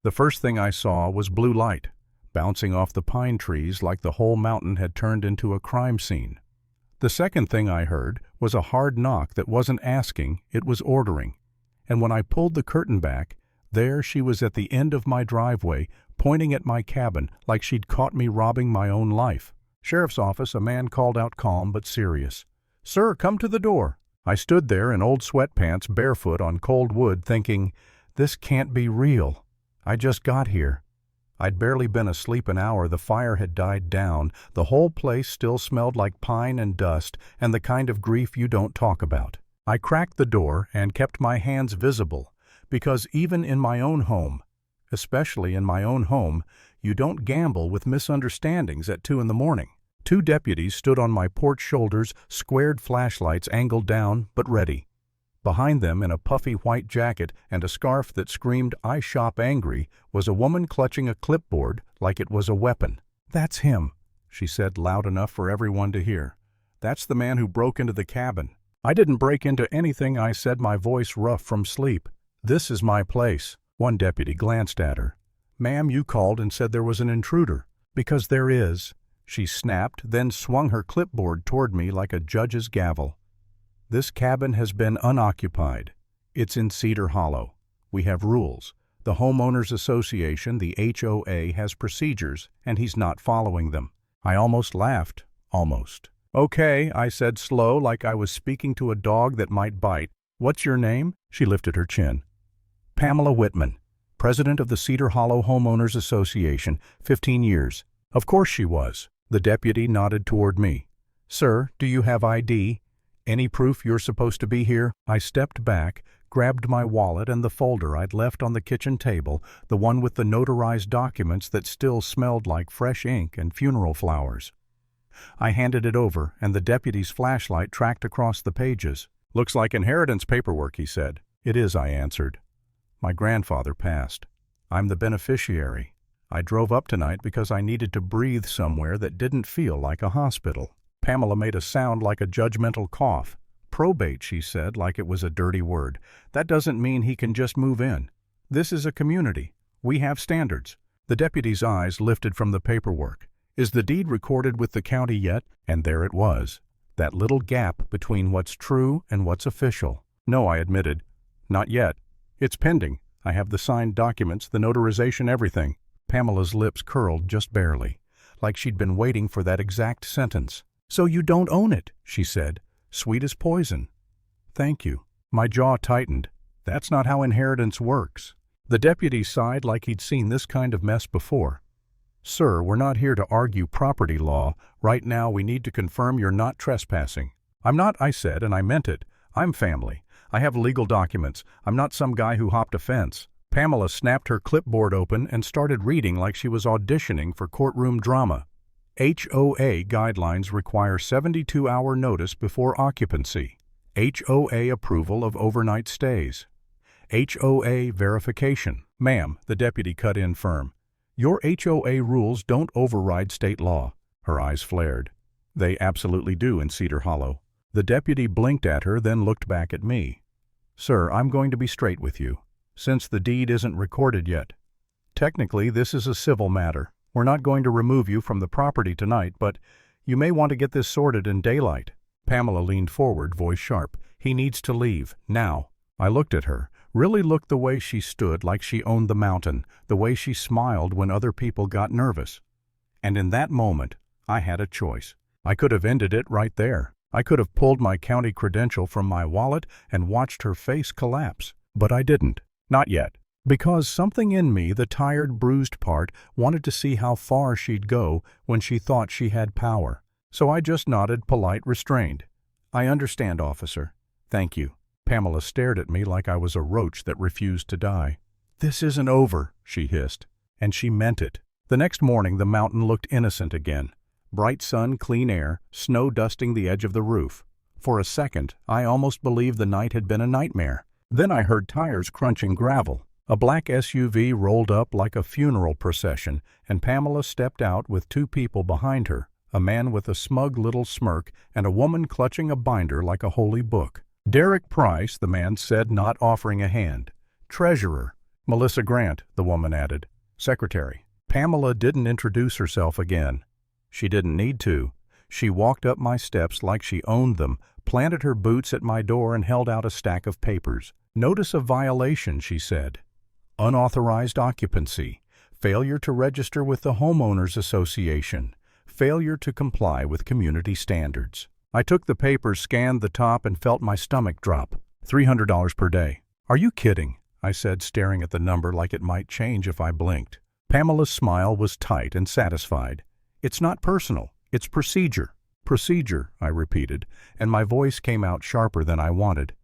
The first thing I saw was blue light, bouncing off the pine trees like the whole mountain had turned into a crime scene. The second thing I heard was a hard knock that wasn't asking, it was ordering. And when I pulled the curtain back, there she was at the end of my driveway, pointing at my cabin like she'd caught me robbing my own life. "Sheriff's office," a man called out, calm but serious. "Sir, come to the door." I stood there in old sweatpants, barefoot on cold wood, thinking, this can't be real. I just got here. I'd barely been asleep an hour, the fire had died down, the whole place still smelled like pine and dust and the kind of grief you don't talk about. I cracked the door and kept my hands visible, because even in my own home, especially in my own home, you don't gamble with misunderstandings at 2 in the morning. 2 deputies stood on my porch shoulders, squared flashlights angled down but ready. Behind them, in a puffy white jacket and a scarf that screamed, "I shop angry," was a woman clutching a clipboard like it was a weapon. "That's him," she said loud enough for everyone to hear. "That's the man who broke into the cabin." "I didn't break into anything," I said, my voice rough from sleep. "This is my place." One deputy glanced at her. "Ma'am, you called and said there was an intruder." "Because there is," she snapped, then swung her clipboard toward me like a judge's gavel. "This cabin has been unoccupied. It's in Cedar Hollow. We have rules. The Homeowners Association, the HOA, has procedures, and he's not following them." I almost laughed. Almost. "Okay," I said, slow, like I was speaking to a dog that might bite. "What's your name?" She lifted her chin. "Pamela Whitman, president of the Cedar Hollow Homeowners Association, 15 years. Of course she was. The deputy nodded toward me. "Sir, do you have ID? Any proof you're supposed to be here?" I stepped back, grabbed my wallet and the folder I'd left on the kitchen table, the one with the notarized documents that still smelled like fresh ink and funeral flowers. I handed it over, and the deputy's flashlight tracked across the pages. "Looks like inheritance paperwork," he said. "It is," I answered. "My grandfather passed. I'm the beneficiary. I drove up tonight because I needed to breathe somewhere that didn't feel like a hospital." Pamela made a sound like a judgmental cough. "Probate," she said, like it was a dirty word. "That doesn't mean he can just move in. This is a community. We have standards." The deputy's eyes lifted from the paperwork. "Is the deed recorded with the county yet?" And there it was, that little gap between what's true and what's official. "No," I admitted. "Not yet. It's pending. I have the signed documents, the notarization, everything." Pamela's lips curled just barely, like she'd been waiting for that exact sentence. "So you don't own it," she said, sweet as poison. "Thank you." My jaw tightened. That's not how inheritance works. The deputy sighed like he'd seen this kind of mess before. "Sir, we're not here to argue property law. Right now we need to confirm you're not trespassing." "I'm not," I said, and I meant it. "I'm family. I have legal documents. I'm not some guy who hopped a fence." Pamela snapped her clipboard open and started reading like she was auditioning for courtroom drama. HOA guidelines require 72-hour notice before occupancy. HOA approval of overnight stays. HOA verification. "Ma'am," the deputy cut in firm. "Your HOA rules don't override state law." Her eyes flared. "They absolutely do in Cedar Hollow." The deputy blinked at her, then looked back at me. "Sir, I'm going to be straight with you. Since the deed isn't recorded yet, technically this is a civil matter. We're not going to remove you from the property tonight, but you may want to get this sorted in daylight." Pamela leaned forward, voice sharp. "He needs to leave, now." I looked at her, really looked the way she stood like she owned the mountain, the way she smiled when other people got nervous. And in that moment, I had a choice. I could have ended it right there. I could have pulled my county credential from my wallet and watched her face collapse. But I didn't. Not yet. Because something in me, the tired, bruised part, wanted to see how far she'd go when she thought she had power. So I just nodded, polite, restrained. "I understand, officer. Thank you." Pamela stared at me like I was a roach that refused to die. "This isn't over," she hissed. And she meant it. The next morning the mountain looked innocent again. Bright sun, clean air, snow dusting the edge of the roof. For a second, I almost believed the night had been a nightmare. Then I heard tires crunching gravel. A black SUV rolled up like a funeral procession, and Pamela stepped out with 2 people behind her, a man with a smug little smirk and a woman clutching a binder like a holy book. "Derek Price," the man said, not offering a hand. "Treasurer." Melissa Grant, the woman added. Secretary. Pamela didn't introduce herself again. She didn't need to. She walked up my steps like she owned them, planted her boots at my door and held out a stack of papers. Notice of violation, she said. Unauthorized occupancy. Failure to register with the Homeowners Association. Failure to comply with community standards. I took the papers, scanned the top, and felt my stomach drop. $300 per day. Are you kidding? I said, staring at the number like it might change if I blinked. Pamela's smile was tight and satisfied. It's not personal. It's procedure. Procedure, I repeated, and my voice came out sharper than I wanted.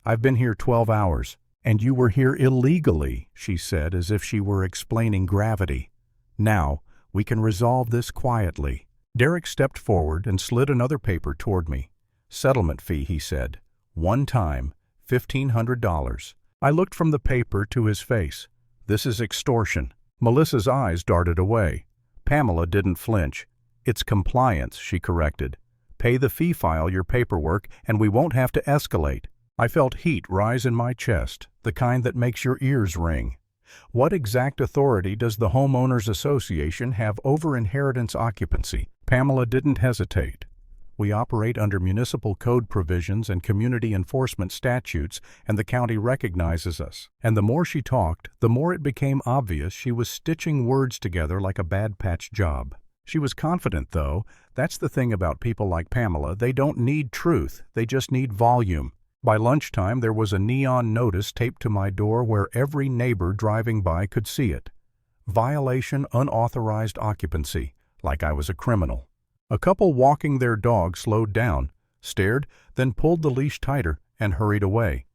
I've been here 12 hours. And you were here illegally, she said, as if she were explaining gravity. Now, we can resolve this quietly. Derek stepped forward and slid another paper toward me. Settlement fee, he said. One time, $1,500. I looked from the paper to his face. This is extortion. Melissa's eyes darted away. Pamela didn't flinch. It's compliance, she corrected. Pay the fee, file your paperwork, and we won't have to escalate. I felt heat rise in my chest, the kind that makes your ears ring. What exact authority does the Homeowners Association have over inheritance occupancy? Pamela didn't hesitate. We operate under municipal code provisions and community enforcement statutes, and the county recognizes us. And the more she talked, the more it became obvious she was stitching words together like a bad patch job. She was confident, though. That's the thing about people like Pamela. They don't need truth. They just need volume. By lunchtime, there was a neon notice taped to my door where every neighbor driving by could see it. Violation unauthorized occupancy, like I was a criminal. A couple walking their dog slowed down, stared, then pulled the leash tighter and hurried away.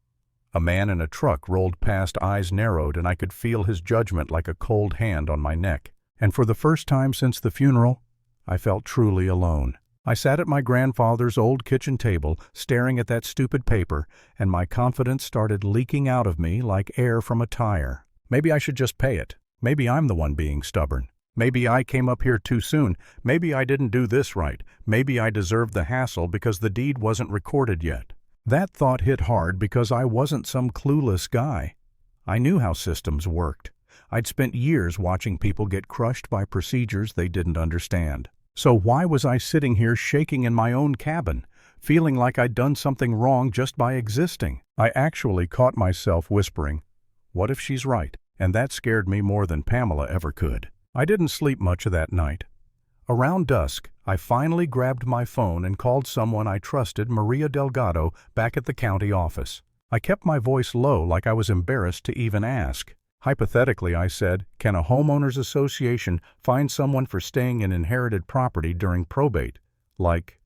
A man in a truck rolled past, eyes narrowed, and I could feel his judgment like a cold hand on my neck. And for the first time since the funeral, I felt truly alone. I sat at my grandfather's old kitchen table, staring at that stupid paper, and my confidence started leaking out of me like air from a tire. Maybe I should just pay it. Maybe I'm the one being stubborn. Maybe I came up here too soon. Maybe I didn't do this right. Maybe I deserved the hassle because the deed wasn't recorded yet. That thought hit hard because I wasn't some clueless guy. I knew how systems worked. I'd spent years watching people get crushed by procedures they didn't understand. So why was I sitting here shaking in my own cabin, feeling like I'd done something wrong just by existing? I actually caught myself whispering, "What if she's right?" And that scared me more than Pamela ever could. I didn't sleep much that night. Around dusk, I finally grabbed my phone and called someone I trusted, Maria Delgado, back at the county office. I kept my voice low like I was embarrassed to even ask. Hypothetically, I said, can a homeowners association find someone for staying in inherited property during probate? Like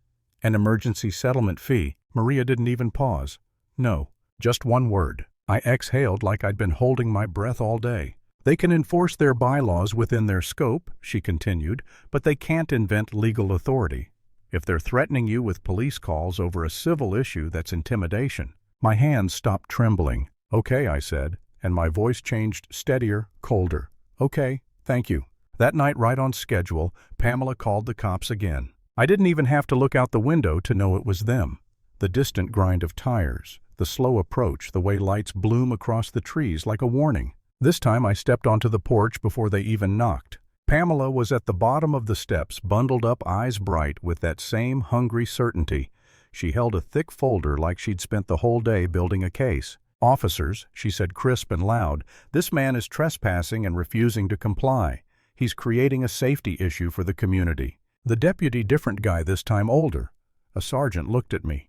an emergency settlement fee? Maria didn't even pause. No, just one word. I exhaled like I'd been holding my breath all day. They can enforce their bylaws within their scope, she continued, but they can't invent legal authority. If they're threatening you with police calls over a civil issue, that's intimidation. My hands stopped trembling. Okay, I said, and my voice changed steadier, colder. Okay, thank you. That night, right on schedule, Pamela called the cops again. I didn't even have to look out the window to know it was them. The distant grind of tires, the slow approach, the way lights bloom across the trees like a warning. This time I stepped onto the porch before they even knocked. Pamela was at the bottom of the steps, bundled up, eyes bright, with that same hungry certainty. She held a thick folder like she'd spent the whole day building a case. "Officers," she said crisp and loud, "this man is trespassing and refusing to comply. He's creating a safety issue for the community." The deputy, different guy this time, older. A sergeant looked at me.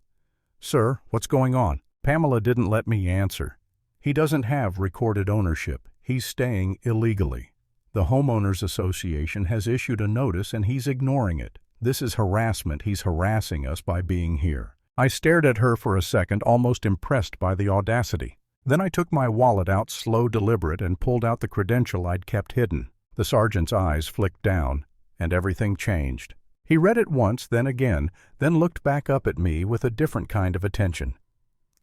"Sir, what's going on?" Pamela didn't let me answer. "He doesn't have recorded ownership. He's staying illegally. The Homeowners Association has issued a notice and he's ignoring it. This is harassment. He's harassing us by being here." I stared at her for a second, almost impressed by the audacity. Then I took my wallet out, slow, deliberate, and pulled out the credential I'd kept hidden. The sergeant's eyes flicked down, and everything changed. He read it once, then again, then looked back up at me with a different kind of attention.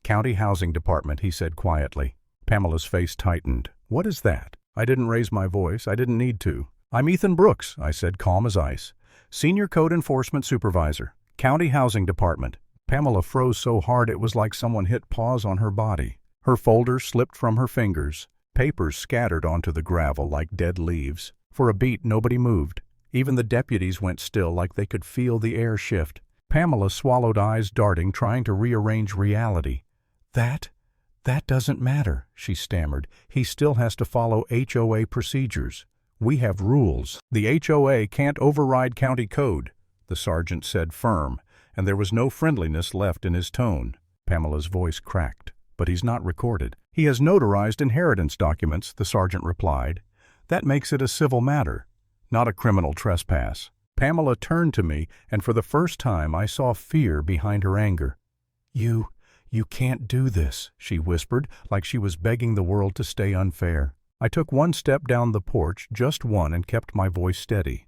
"County Housing Department," he said quietly. Pamela's face tightened. "What is that?" I didn't raise my voice. I didn't need to. "I'm Ethan Brooks," I said, calm as ice. "Senior Code Enforcement Supervisor, County Housing Department." Pamela froze so hard it was like someone hit pause on her body. Her folder slipped from her fingers. Papers scattered onto the gravel like dead leaves. For a beat, nobody moved. Even the deputies went still, like they could feel the air shift. Pamela swallowed, eyes darting, trying to rearrange reality. That doesn't matter," she stammered. "He still has to follow HOA procedures. We have rules. The HOA can't override county code," the sergeant said, firm, and there was no friendliness left in his tone. Pamela's voice cracked. "But he's not recorded. He has notarized inheritance documents," the sergeant replied. "That makes it a civil matter, not a criminal trespass." Pamela turned to me, and for the first time I saw fear behind her anger. You can't do this," she whispered, like she was begging the world to stay unfair. I took one step down the porch, just one, and kept my voice steady.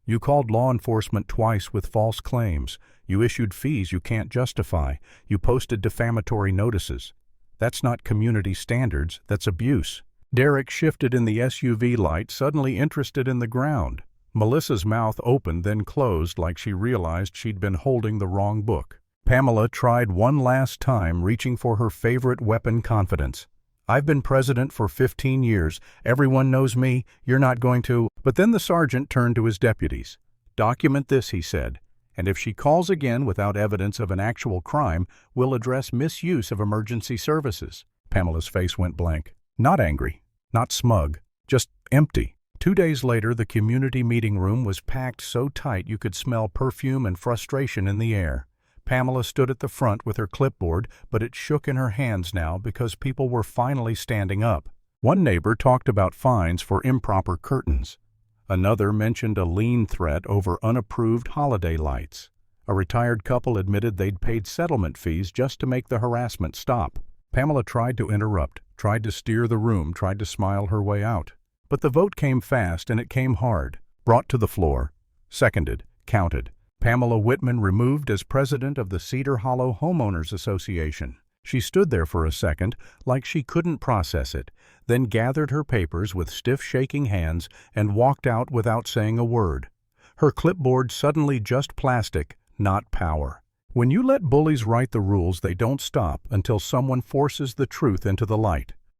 "You called law enforcement twice with false claims. You issued fees you can't justify. You posted defamatory notices. That's not community standards, that's abuse." Derek shifted in the SUV light, suddenly interested in the ground. Melissa's mouth opened, then closed, like she realized she'd been holding the wrong book. Pamela tried one last time, reaching for her favorite weapon, confidence. "I've been president for 15 years. Everyone knows me. You're not going to—" But then the sergeant turned to his deputies. "Document this," he said, "and if she calls again without evidence of an actual crime, we'll address misuse of emergency services." Pamela's face went blank. Not angry, not smug, just empty. 2 days later, the community meeting room was packed so tight you could smell perfume and frustration in the air. Pamela stood at the front with her clipboard, but it shook in her hands now because people were finally standing up. One neighbor talked about fines for improper curtains. Another mentioned a lien threat over unapproved holiday lights. A retired couple admitted they'd paid settlement fees just to make the harassment stop. Pamela tried to interrupt, tried to steer the room, tried to smile her way out. But the vote came fast, and it came hard. Brought to the floor. Seconded. Counted. Pamela Whitman removed as president of the Cedar Hollow Homeowners Association. She stood there for a second, like she couldn't process it, then gathered her papers with stiff shaking hands and walked out without saying a word. Her clipboard suddenly just plastic, not power. When you let bullies write the rules, they don't stop until someone forces the truth into the light.